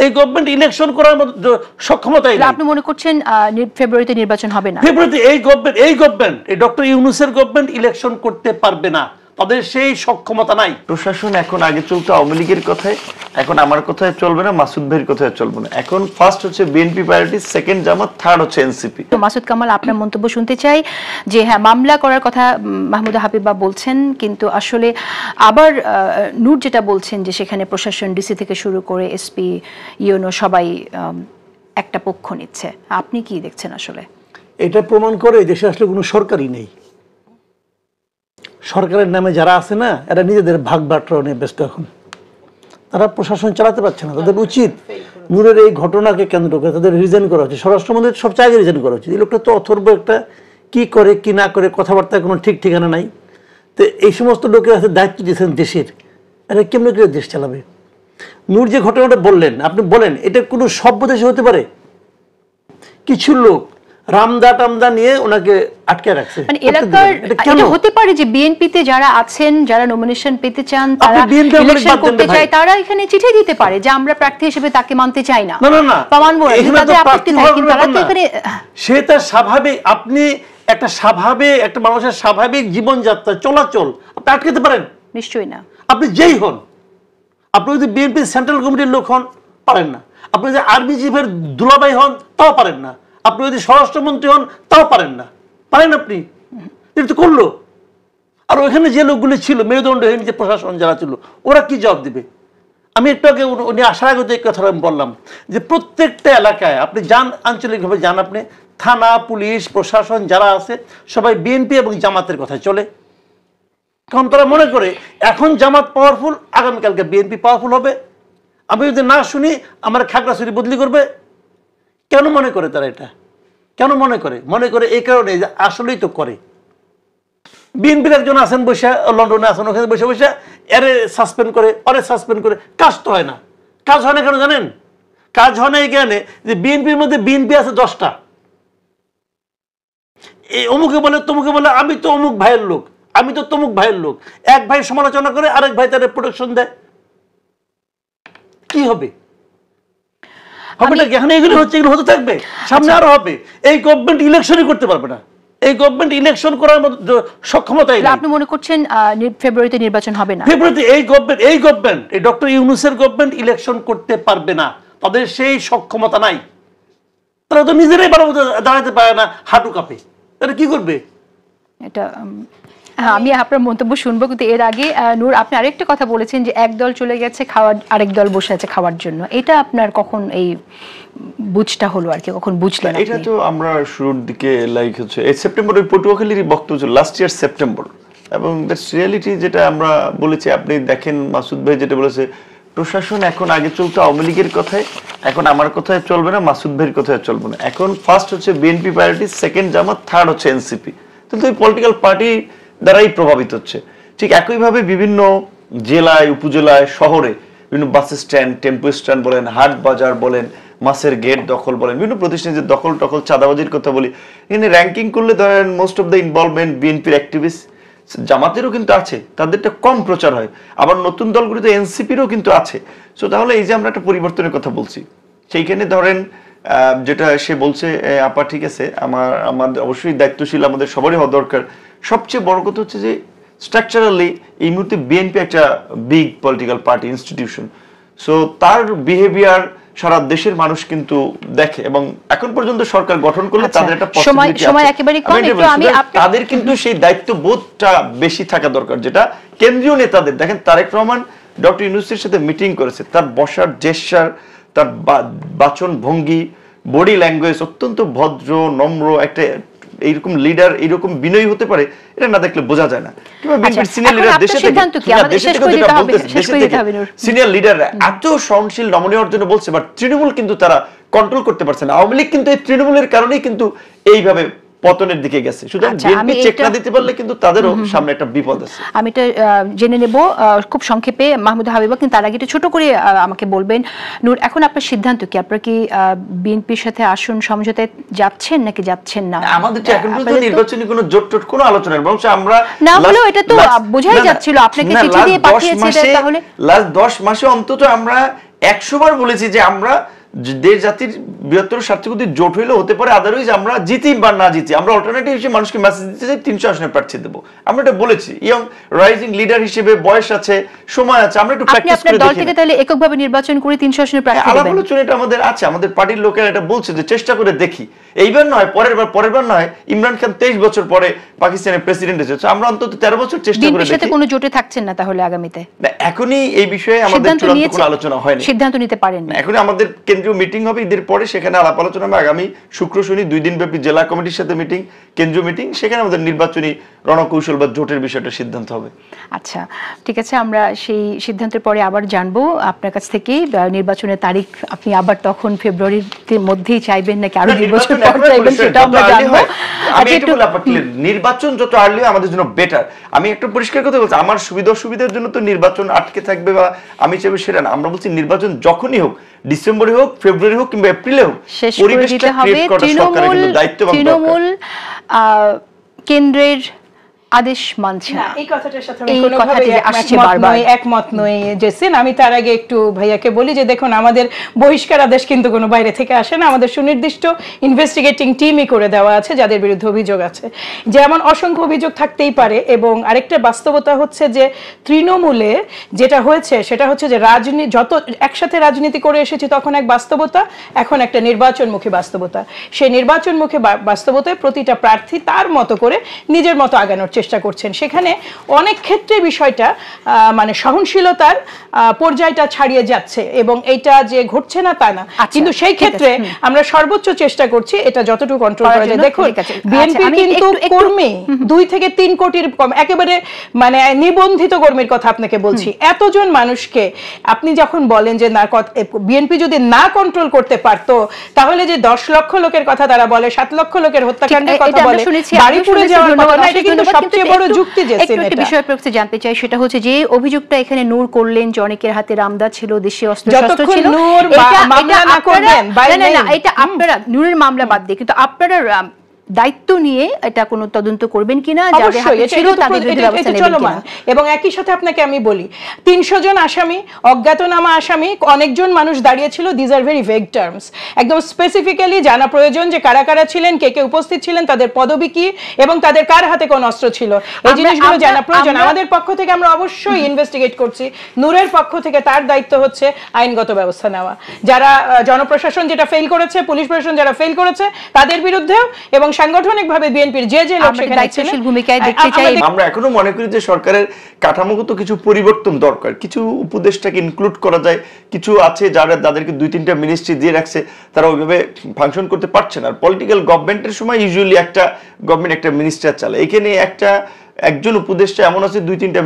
এই government election করার মতো সক্ষমতাই নেই। আপনি মনে করছেন ফেব্রুয়ারিতে নির্বাচন হবে না? ফেব্রুয়ারিতে এই গভর্নমেন্ট এই ডক্টর ইউনূসের গভর্নমেন্ট ইলেকশন করতে পারবে না, তাদের সেই সক্ষমতা নাই। প্রশাসন এখন আগে চলতো আওয়ামী লীগের কথায়, এখন আমার কথায় চলবে না, মাসুদ ভাইয়ের কথায় চলবে না। এখন ফার্স্ট হচ্ছে বিএনপি প্রায়োরিটি, সেকেন্ড জামাত, থার্ড হচ্ছে এনসিপি। তো মাসুদ কামাল, আপনার মন্তব্য শুনতে চাই যে হ্যাঁ, মামলা করার কথা মাহমুদা হাবিবা বলছেন, কিন্তু আসলে আবার নূর যেটা বলছেন যে সেখানে প্রশাসন, ডিসি থেকে শুরু করে এসপি, ইউনো সবাই একটা পক্ষ নিচ্ছে। আপনি কি দেখছেন আসলে? এটা প্রমাণ করে দেশে আসলে কোনো সরকারই নেই। সরকারের নামে যারা আছে না, এরা নিজেদের ভাগ বাটরা নিয়ে ব্যস্ত। এখন তারা প্রশাসন চালাতে পারছে না। তাদের উচিত নূরের এই ঘটনাকে কেন্দ্র করে তাদের রিজাইন করা উচিত। স্বরাষ্ট্রমন্ত্রীর সবচেয়ে আগে রিজাইন করা উচিত। এই লোকটা তো অথর্ব একটা, কি করে কি না করে, কথাবার্তায় কোনো ঠিক ঠিকানা নাই। তো এই সমস্ত লোকের হাতে দায়িত্ব দিয়েছেন দেশের, এরা কেমনি করে দেশ চালাবে? নূর যে ঘটনাটা বললেন, আপনি বলেন এটা কোনো সভ্য দেশে হতে পারে? কিছু লোক রামদা টামদা নিয়ে ওনাকে আটকে রাখছে। মানে এলাকার এটা হতে পারে যে বিএনপিতে যারা আছেন, যারা নমিনেশন পেতে চান, তারা ইলেকশন করতে চায়, তারা এখানে চিঠি দিতে পারে যে আমরা প্রার্থী হিসেবে তাকে মানতে চাই না। না না না, মানবো না, তাদের আপত্তি থাকে, কিন্তু তারা তো এখানে সে তার স্বাভাবিক, আপনি একটা স্বাভাবিক, একটা মানুষের স্বাভাবিক জীবনযাত্রা চলাচল আপনি আটকাতে পারেন? নিশ্চয়ই না। আপনি যেই হন, আপনি যদি বিএনপি সেন্ট্রাল কমিটির লোক হন, পারেন না। আপনি যদি আর্মি চিফের দুলাভাই হন, তাও পারেন না। আপনি যদি স্বরাষ্ট্রমন্ত্রী হন, তাও পারেন না। পারেন আপনি? এটা তো করলো। আর ওইখানে যে লোকগুলি ছিল, মেরুদণ্ডহীন যে প্রশাসন যারা ছিল, ওরা কি জবাব দিবে? আমি একটু আগে উনি আসার আগে এই কথাটা আমি বললাম যে প্রত্যেকটা এলাকায় আপনি যান, আঞ্চলিকভাবে যান, আপনি থানা, পুলিশ, প্রশাসন যারা আছে সবাই বিএনপি এবং জামাতের কথা চলে। কারণ তারা মনে করে এখন জামাত পাওয়ারফুল, আগামীকালকে বিএনপি পাওয়ারফুল হবে। আমি যদি না শুনি আমার খাগড়াছড়ি বদলি করবে। কেন মনে করে তারা এটা? কেন মনে করে? মনে করে এই কারণে যে আসলেই তো করে। বিএনপির একজন আছেন বসে, লন্ডনে আছেন, ওখানে বসে বসে এরে সাসপেন্ড করে, ওরে সাসপেন্ড করে, কাজ তো হয় না। কাজ হয় না কেন জানেন? কাজ হয় না এই কারণে যে বিএনপির মধ্যে বিএনপি আছে 10টা। এই অমুকে বলে তমুকে বলে আমি তো অমুক ভাইয়ের লোক, আমি তো তমুক ভাইয়ের লোক। এক ভাই সমালোচনা করে আরেক ভাই তাদের প্রোটেকশন দেয়। কি হবে? এগুলো হচ্ছে, এগুলো হতে থাকবে, সামনে আরো হবে। এই গভর্নমেন্ট ইলেকশনই করতে পারবে না। এই গভর্নমেন্ট ইলেকশন করার মতো সক্ষমতাই নেই। আপনি মনে করছেন ফেব্রুয়ারিতে নির্বাচন হবে না? ফেব্রুয়ারিতে এই গভর্নমেন্ট এই ডক্টর ইউনূসের গভর্নমেন্ট ইলেকশন করতে পারবে না, তাদের সেই সক্ষমতা নাই। তারা তো নিজেরাই দাঁড়াতে পারে না, হাঁটু কাঁপে। তারা কি করবে? এটা আমি আপনার মন্তব্য শুনবো, কিন্তু এর আগে নূর, আপনি আরেকটা কথা বলেছেন যে এক দল চলে গেছে খাওয়ার, আরেক দল বসে আছে খাওয়ার জন্য। এটা আপনার কখন এই বুঝটা হলো আর কি, কখন বুঝলেন? এটা তো আমরা শুরুর দিকে লাইক হচ্ছে এই সেপ্টেম্বর, ওই পটুয়াখালীর বক্তব্য ছিল লাস্ট ইয়ার সেপ্টেম্বর, এবং দ্যাটস রিয়ালিটি যেটা আমরা বলেছি। আপনি দেখেন মাসুদ ভাই যেটা বলেছে, প্রশাসন এখন আগে চলতো আওয়ামী লীগের কথায়, এখন আমার কথায় চলবে না, মাসুদ ভাইয়ের কথায় চলবে না। এখন ফার্স্ট হচ্ছে বিএনপি প্রায়োরিটি, সেকেন্ড জামাত, থার্ড হচ্ছে এনসিপি। কিন্তু এই পলিটিক্যাল পার্টি দ্বারাই প্রভাবিত হচ্ছে। ঠিক একইভাবে বিভিন্ন জেলায়, উপজেলায়, শহরে বিভিন্ন বাস স্ট্যান্ড, টেম্পো স্ট্যান্ড বলেন, হাট বাজার বলেন, মাছের গেট দখল বলেন, বিভিন্ন প্রতিষ্ঠানে যে দখল টখল, চাঁদাবাজির কথা বলি, এখানে র্যাঙ্কিং করলে ধরেন মোস্ট অফ দ্য ইনভলভমেন্ট বিএনপির অ্যাক্টিভিস্ট, জামাতেরও কিন্তু আছে, তাদেরটা কম প্রচার হয়। আবার নতুন দলগুলিতে এনসিপিরও কিন্তু আছে। সো তাহলে এই যে আমরা একটা পরিবর্তনের কথা বলছি, সেইখানে ধরেন যেটা সে বলছে আপা ঠিক আছে, আমাদের অবশ্যই দায়িত্বশীল আমাদের সবারই হওয়া দরকার। সবচেয়ে বড় কথা হচ্ছে যে স্ট্রাকচারালি এই মুহূর্তে বিএনপি একটা big political party institution. So তার বিহেভিয়ার সারা দেশের মানুষ কিন্তু দেখে, এবং এখন পর্যন্ত সরকার গঠন করলে তাদের একটা তাদের কিন্তু সেই দায়িত্ববোধটা বেশি থাকা দরকার, যেটা কেন্দ্রীয় নেতাদের। দেখেন তারেক রহমান ডক্টর ইউনূসের সাথে মিটিং করেছে, তার বসার জেস্চার, তার বাচন ভঙ্গি, বডি ল্যাঙ্গুয়েজ অত্যন্ত ভদ্র, নম্র। একটা এইরকম লিডার এইরকম বিনয়ী হতে পারে, এটা না দেখলে বোঝা যায় না। কিংবা বিএনপির সিনিয়র লিডার সিনিয়র লিডার এত সহনশীল নমনীয়র জন্য বলছে, বাট তৃণমূল কিন্তু তারা কন্ট্রোল করতে পারছে না। আওয়ামী লীগ কিন্তু এই তৃণমূলের কারণেই কিন্তু এইভাবে পতনের দিকে গেছে। সুতরাং বিএনপি চেক না দিতে পারলে কিন্তু তাদেরও সামনে একটা বিপদ আছে। আমি এটা জেনে নেব খুব সংক্ষেপে মাহমুদা হাবিবা, কিন্তু তার আগে একটু ছোট করে আমাকে বলবেন নূর, এখন আপনার সিদ্ধান্ত কি? আপনারা কি বিএনপির সাথে আসন সমঝোতায় যাচ্ছেন নাকি যাচ্ছেন না? আমাদের তো এখন পর্যন্ত নির্বাচনী কোনো জোট টোট কোনো আলোচনা নেই, বরং আমরা না হলেও এটা তো বোঝাই যাচ্ছিল আপনাকে চিঠি দিয়ে পাঠিয়েছে। তাহলে লাস্ট 10 মাসে অন্তত আমরা 100 বার বলেছি যে আমরা দেশ জাতির বৃহত্তর স্বার্থে জোট হইলে হতে পারে, আদারওয়াইজ আমরা জিতি বা না জিতি আমরা অল্টারনেটিভ হিসেবে মানুষকে মেসেজ দিতে চাই 300 আসনে প্রার্থী দেবো। আমরা এটা বলেছি, ইয়ং রাইজিং লিডার হিসেবে বয়স আছে, সময় আছে, আমরা একটু প্র্যাকটিস করে দেখি। দল থেকে তাহলে এককভাবে নির্বাচন করে 300 আসনে প্রার্থী আলাপ আলোচনা এটা আমাদের আছে, আমাদের পার্টির লোকেরা এটা বলছে যে চেষ্টা করে দেখি, এইবার নয় পরের বার নয়। ইমরান খান 23 বছর পরে পাকিস্তানের প্রেসিডেন্ট হয়েছে, আমরা অন্তত 13 বছর চেষ্টা করে দেখি। সাথে কোনো জোটে থাকছেন না তাহলে আগামীতে? এখনই এই বিষয়ে আমাদের চূড়ান্ত কোনো আলোচনা হয়নি, সিদ্ধান্ত নিতে পারেন না। এখনই আমাদের কেন্দ্রীয় মিটিং হবে ঈদের পরে, সেখানে আলাপ আলোচনা হবে। আগামী শুক্র শনি 2 দিন ব্যাপী জেলা কমিটির সাথে মিটিং, কেন্দ্রীয় মিটিং, সেখানে আমাদের নির্বাচনী রণকৌশল বা জোটের বিষয়টা সিদ্ধান্ত হবে। আচ্ছা ঠিক আছে, আমরা সেই সিদ্ধান্তের পরে আবার জানবো আপনার কাছ থেকে। নির্বাচনের তারিখ আপনি আবার তখন ফেব্রুয়ারির মধ্যেই চাইবেন নাকি আরো 2 বছর পর চাইবেন সেটা আমরা জানবো। নির্বাচন যত আর্লি আমাদের জন্য বেটার। আমি একটু পরিষ্কার কথা বলছি, আমার সুবিধার জন্য তো নির্বাচন আটকে থাকবে বা আমি চাইবো সেটা না। আমরা বলছি নির্বাচন যখনই হোক, ডিসেম্বরে হোক, ফেব্রুয়ারি হোক কিংবা এপ্রিলে হোক, পরিবেশটা ক্রিয়েট করা সরকারের কিন্তু দায়িত্ববান দরকার। তৃণমূল কেন্দ্রের আদেশ মানছে না, এই কথাটার সাথে আমি কোনোভাবেই একমত নই জেসিন। আমি তার আগে একটু ভাইয়াকে বলি যে দেখুন, আমাদের বহিষ্কার আদেশ কিন্তু কোনো বাইরে থেকে আসে না, আমাদের সুনির্দিষ্ট ইনভেস্টিগেটিং টিমই করে দেওয়া আছে যাদের বিরুদ্ধে অভিযোগ আছে। যেমন অসংখ্য অভিযোগ থাকতেই পারে, এবং আরেকটা বাস্তবতা হচ্ছে যে তৃণমূলে যেটা হয়েছে সেটা হচ্ছে যে যত একসাথে রাজনীতি করে এসেছি তখন এক বাস্তবতা, এখন একটা নির্বাচনমুখী বাস্তবতা। সেই নির্বাচনমুখী বাস্তবতায় প্রতিটা প্রার্থী তার মতো করে নিজের মতো আগানোর চেষ্টা করছেন। সেখানে অনেক ক্ষেত্রে বিষয়টা মানে সহনশীলতার পর্যায়টা ছাড়িয়ে যাচ্ছে, এবং এটা যে ঘটছে না তা না, কিন্তু সেই ক্ষেত্রে আমরা সর্বোচ্চ চেষ্টা করছি এটা যতটুকু কন্ট্রোল করা যায়। দেখুন বিএনপি কিন্তু কর্মী 2 থেকে 3 কোটির কম, একেবারে মানে নিবন্ধিত কর্মীর কথা আপনাকে বলছি। এতজন মানুষকে আপনি যখন বলেন যে না, বিএনপি যদি না কন্ট্রোল করতে পারতো তাহলে যে 10 লক্ষ লোকের কথা তারা বলে, 7 লক্ষ লোকের হত্যাকাণ্ডের কথা বলে, বাড়ি পুড়ে যাওয়ার কথা না, এটা কিন্তু সবচেয়ে বড় যুক্তি। একটা বিষয় প্রতি জানতে চাই, সেটা হচ্ছে যে অভিযোগটা এখানে নূর করলেন যে অনেকের হাতে রামদা ছিল, দেশীয় অস্ত্রশস্ত্র ছিল, এটা আপনারা নূরের মামলা বাদ দিয়ে কিন্তু আপনারা দায়িত্ব নিয়ে এটা কোনো তদন্ত করবেন কিনা, যাদের হাতে ছিল তাদের বিরুদ্ধে ব্যবস্থা নেবেন কিনা? এবং একই সাথে আপনাকে আমি বলি, 300 জন আসামি, অজ্ঞাতনামা আসামি, অনেকজন মানুষ দাঁড়িয়েছিল, these are very vague terms. একদম স্পেসিফিক্যালি জানা প্রয়োজন যে কারা কারা ছিলেন, কে কে উপস্থিত ছিলেন, তাদের পদবি কি এবং তাদের কার হাতে কোন অস্ত্র ছিল, এই জিনিসগুলো জানা প্রয়োজন। আমাদের পক্ষ থেকে আমরা অবশ্যই ইনভেস্টিগেট করছি, নূরের পক্ষ থেকে তার দায়িত্ব হচ্ছে আইনগত ব্যবস্থা নেওয়া। যারা জনপ্রশাসন যেটা ফেল করেছে, পুলিশ প্রশাসন যারা ফেল করেছে তাদের বিরুদ্ধেও, এবং সাংগঠনিকভাবে বিএনপির যে লোক সেখানে দায়িত্বশীল ভূমিকায় দেখতে চাই। আমরা এখনো মনে করি যে সরকারের কাঠামোগত কিছু পরিবর্তন দরকার, কিছু উপদেষ্টাকে ইনক্লুড করা যায়, কিছু আছে যারা তাদেরকে 2-3টা মিনিস্ট্রি দিয়ে রাখছে, তারা ওইভাবে ফাংশন করতে পারছে না। আর পলিটিক্যাল গভর্নমেন্টের সময় ইউজুয়ালি একটা গভর্নমেন্ট একটা মিনিস্টার চালায়, এখানে একজন উপদেষ্টা এমন আছে 2-3টা